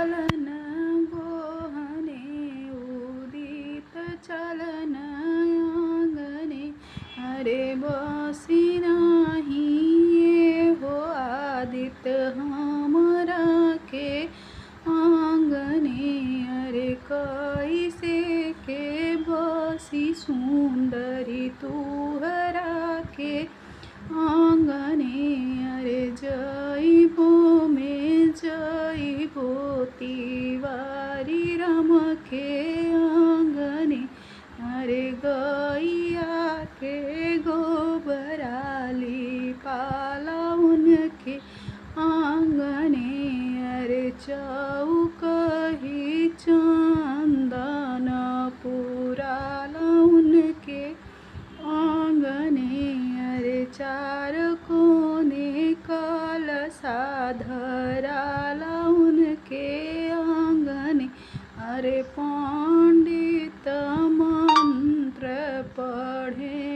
चलन गोहने उदित चलन आंगने। अरे बसी नाही ये हो आदित्य हमरा के आंगने। अरे कैसे के बसी सुंदरी तुहरा के आंगने। अरे जइबो में जइबो तिवारी राम के आंगने। अरे गैया के गोबराली पाला उनके आंगने। अरे चौकही चंदन पुराला उनके आंगने। अरे चार कोने कलशा धराला उनके आंगने। अरे पंडित मंत्र पढ़े